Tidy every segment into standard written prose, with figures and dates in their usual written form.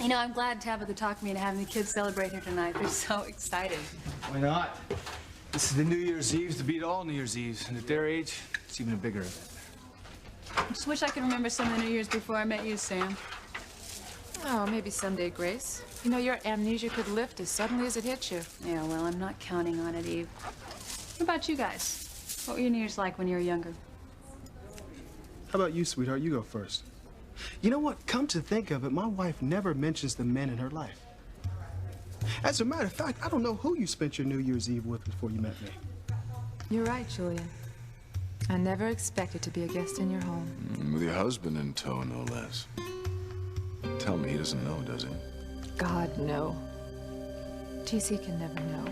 You know, I'm glad Tabitha talked me into having the kids celebrate here tonight. They're so excited. Why not? This is the New Year's Eve to beat all New Year's Eves, and at their age, it's even a bigger event. I just wish I could remember some of the New Year's before I met you, Sam. Oh, maybe someday, Grace. You know, your amnesia could lift as suddenly as it hits you. Yeah, well, I'm not counting on it, Eve. What about you guys? What were your New Year's like when you were younger? How about you, sweetheart? You go first. You know what? Come to think of it, my wife never mentions the men in her life. As a matter of fact, I don't know who you spent your New Year's Eve with before you met me. You're right, Julian. I never expected to be a guest in your home. With your husband in tow, no less. Tell me he doesn't know, does he? God, no. TC can never know.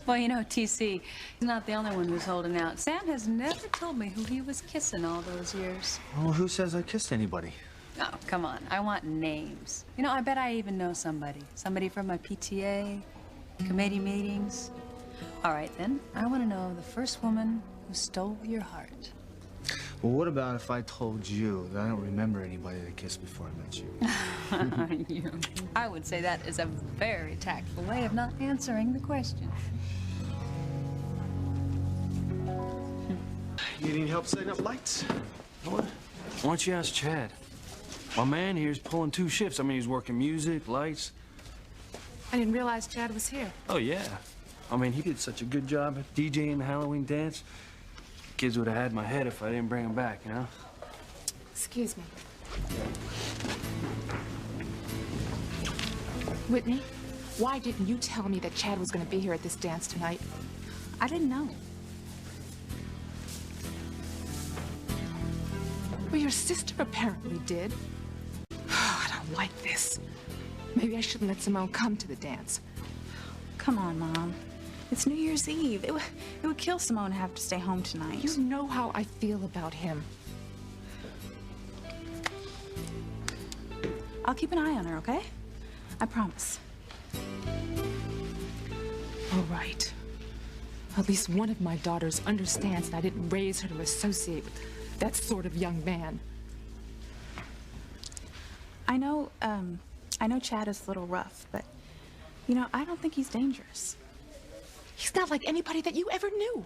Well, you know, TC, he's not the only one who's holding out. Sam has never told me who he was kissing all those years. Well, who says I kissed anybody? Oh, come on. I want names. You know, I bet I even know somebody. Somebody from my PTA, committee meetings. All right, then. I want to know the first woman who stole your heart. Well, what about if I told you that I don't remember anybody that kissed before I met you? I would say that is a very tactful way of not answering the question. You need any help setting up lights? What? Why don't you ask Chad? My man here's pulling two shifts. I mean, he's working music, lights. I didn't realize Chad was here. Oh, yeah. I mean, he did such a good job at DJing the Halloween dance. Kids would have had my head if I didn't bring him back, you know? Excuse me. Whitney, why didn't you tell me that Chad was going to be here at this dance tonight? I didn't know. Well, your sister apparently did. I don't like this. Maybe I shouldn't let Simone come to the dance. Come on, Mom. It's New Year's Eve. It would kill Simone to have to stay home tonight. You know how I feel about him. I'll keep an eye on her, okay? I promise. All right. At least one of my daughters understands that I didn't raise her to associate with that sort of young man. I know Chad is a little rough, but, you know, I don't think he's dangerous. He's not like anybody that you ever knew.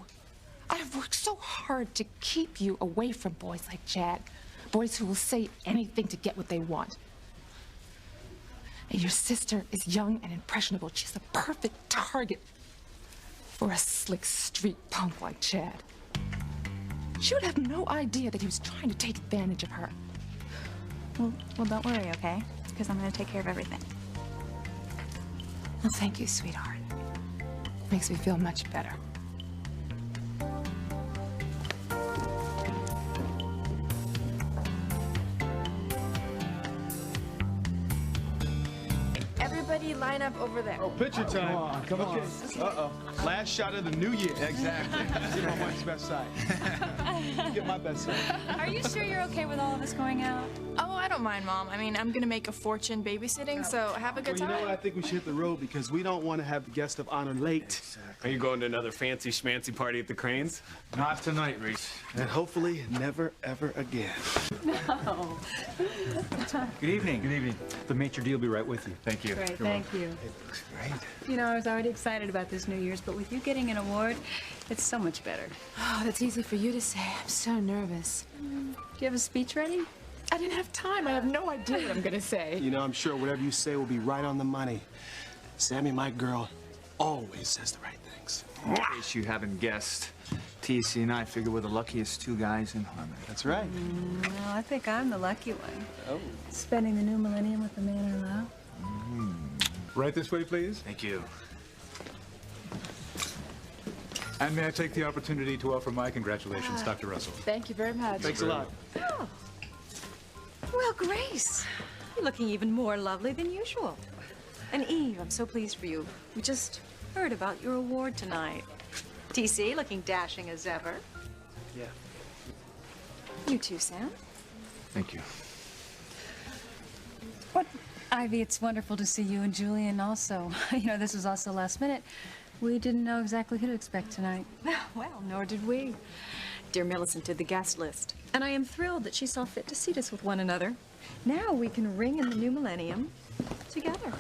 I've worked so hard to keep you away from boys like Chad. Boys who will say anything to get what they want. And your sister is young and impressionable. She's the perfect target for a slick street punk like Chad. She would have no idea that he was trying to take advantage of her. Well, don't worry, okay? Because I'm going to take care of everything. Well, thank you, sweetheart. Makes me feel much better. Everybody line up over there. Oh, picture time. Come on. Uh-oh. Last shot of the new year. Exactly. Get my wife's best side. Get my best side. Are you sure you're okay with all of us going out? Oh, I don't mind, Mom. I mean, I'm gonna make a fortune babysitting, so have a good Well, you time. know what? I think we should hit the road because we don't want to have the guest of honor late. Are you going to another fancy schmancy party at the Cranes? Not tonight, Reese. And hopefully never, ever again. No. Good evening. Good evening. The maitre d' will be right with you. Thank you. Great, thank you. It looks great. You know, I was already excited about this New Year's, but with you getting an award, it's so much better. Oh, that's easy for you to say. I'm so nervous. Do you have a speech ready? I didn't have time. I have no idea what I'm gonna say. You know, I'm sure whatever you say will be right on the money. Sammy, my girl, always says the right things. In case you haven't guessed, TC and I figure we're the luckiest two guys in Harmony. That's right. No, I think I'm the lucky one. Oh. Spending the new millennium with the man I love. Right this way, please. Thank you. And may I take the opportunity to offer my congratulations, Dr. Russell. Thank you very much. Thanks a lot. Well, Grace, you're looking even more lovely than usual. And Eve, I'm so pleased for you. We just heard about your award tonight. TC, looking dashing as ever. Yeah. You too, Sam. Thank you. What? Ivy, it's wonderful to see you and Julian also. You know, this was also last minute. We didn't know exactly who to expect tonight. Well, nor did we. dear Millicent did the guest list. And I am thrilled that she saw fit to seat us with one another. Now we can ring in the new millennium together.